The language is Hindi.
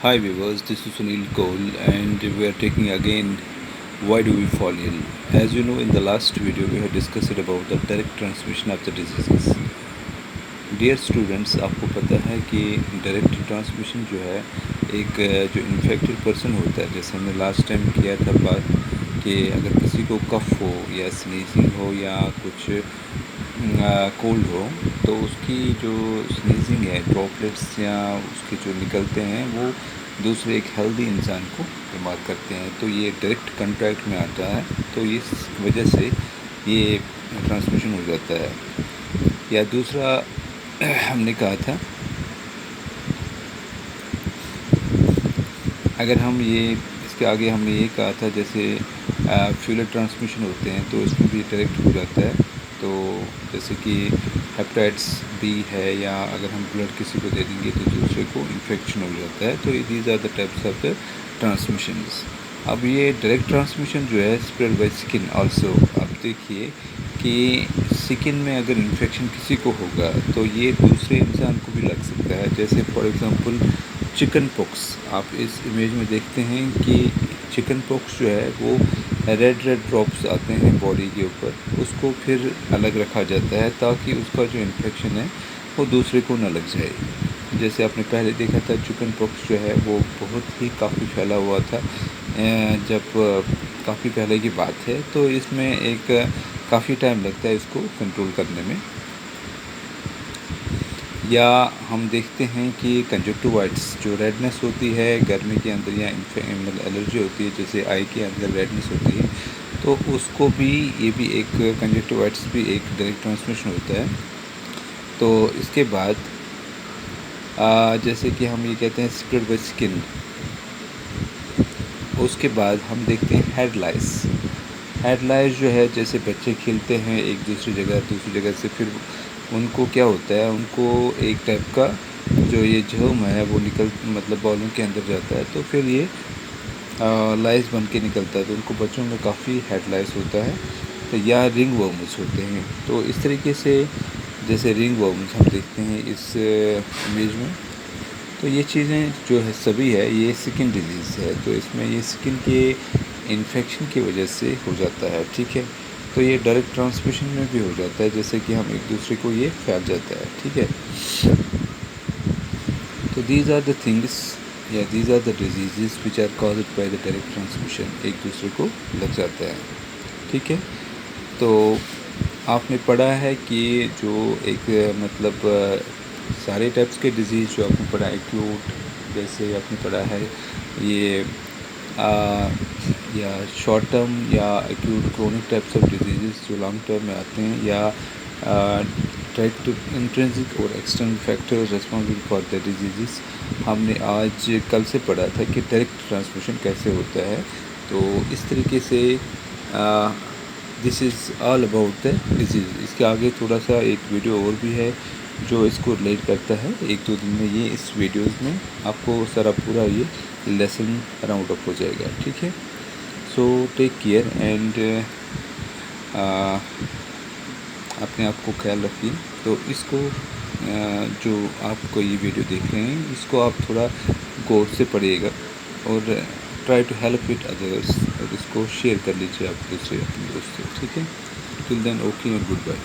Hi viewers, this is Sunil Kaul and we are taking again why do we fall ill. As you know, in the last video we have discussed about the direct transmission of the diseases. Dear students, आपको पता है कि डायरेक्ट ट्रांसमिशन जो है एक जो इन्फेक्टेड पर्सन होता है, जैसे हमने लास्ट टाइम किया था बात कि अगर किसी को कफ हो या स्नीजिंग हो या कुछ कोल्ड हो तो उसकी जो स्नीजिंग है, ड्रॉपलेट्स या उसके जो निकलते हैं वो दूसरे एक हेल्दी इंसान को बीमार करते हैं, तो ये डायरेक्ट कंटैक्ट में आता है, तो इस वजह से ये ट्रांसमिशन हो जाता है। या दूसरा हमने कहा था अगर हम ये इसके आगे हमने ये कहा था जैसे फ्यूलर ट्रांसमिशन होते हैं तो इसमें भी डायरेक्ट हो जाता है, तो जैसे कि हेपेटाइटिस बी है या अगर हम ब्लड किसी को दे देंगे तो दूसरे को इन्फेक्शन हो जाता है, तो these are the types of the transmissions. अब ये डायरेक्ट ट्रांसमिशन जो है स्प्रेड बाय स्किन आल्सो। अब देखिए कि स्किन में अगर इन्फेक्शन किसी को होगा तो ये दूसरे इंसान को भी लग सकता है, जैसे फॉर एग्ज़ाम्पल चिकन पॉक्स। आप इस इमेज में देखते हैं कि चिकन पॉक्स जो है वो रेड ड्रॉप्स आते हैं बॉडी के ऊपर, उसको फिर अलग रखा जाता है ताकि उसका जो इन्फेक्शन है वो दूसरे को न लग जाए। जैसे आपने पहले देखा था चिकन पॉक्स जो है वो बहुत ही काफ़ी फैला हुआ था, जब काफ़ी पहले की बात है, तो इसमें एक काफ़ी टाइम लगता है इसको कंट्रोल करने में। या हम देखते हैं कि कंजक्टिवाइटिस जो रेडनेस होती है गर्मी के अंदर या एलर्जी होती है, जैसे आई के अंदर रेडनेस होती है, तो उसको भी ये भी एक कंजक्टिवाइटिस भी एक डायरेक्ट ट्रांसमिशन होता है। तो इसके बाद जैसे कि हम ये कहते हैं स्प्रेड बाय स्किन। उसके बाद हम देखते हैं हेड लाइस जो है, जैसे बच्चे खेलते हैं एक दूसरी जगह से, फिर उनको क्या होता है, उनको एक टाइप का जो ये जर्म है वो मतलब बॉलों के अंदर जाता है, तो फिर ये लाइस बन के निकलता है, तो उनको बच्चों में काफ़ी हेड लाइस होता है, तो या रिंग वर्म्स होते हैं। तो इस तरीके से जैसे रिंग वर्म्स हम देखते हैं इस इमेज में, तो ये चीज़ें जो है सभी है ये स्किन डिजीज़ है, तो इसमें ये स्किन के इन्फेक्शन की वजह से हो जाता है, ठीक है। तो ये डायरेक्ट ट्रांसमिशन में भी हो जाता है, जैसे कि हम एक दूसरे को ये फैल जाता है, ठीक है। तो दीज आर द थिंग्स या these are the disease which are caused by the direct transmission, एक दूसरे को लग जाता है, ठीक है। तो आपने पढ़ा है कि जो एक मतलब सारे टाइप्स के डिज़ीज़ जो आपने पढ़ा, एक्यूट जैसे आपने पढ़ा है ये या शॉर्ट टर्म या acute chronic types of disease जो लॉन्ग टर्म में आते हैं, या डायरेक्ट इंट्रिंसिक और external factors responsible for the disease. हमने आज कल से पढ़ा था कि डायरेक्ट ट्रांसमिशन कैसे होता है, तो इस तरीके से this is all about the disease. इसके आगे थोड़ा सा एक वीडियो और भी है जो इसको रिलेट करता है, 1-2 दिन में ये इस वीडियोस में आपको सारा पूरा ये लेसन राउंड अप हो जाएगा, ठीक है। सो टेक केयर एंड अपने आप को ख्याल रखिए। तो इसको जो आपको ये वीडियो देख रहे हैं इसको आप थोड़ा गौर से पढ़िएगा और try to help it others, और इसको शेयर कर लीजिए आप दूसरे अपने दोस्तों, ठीक है। Till then okay and good bye.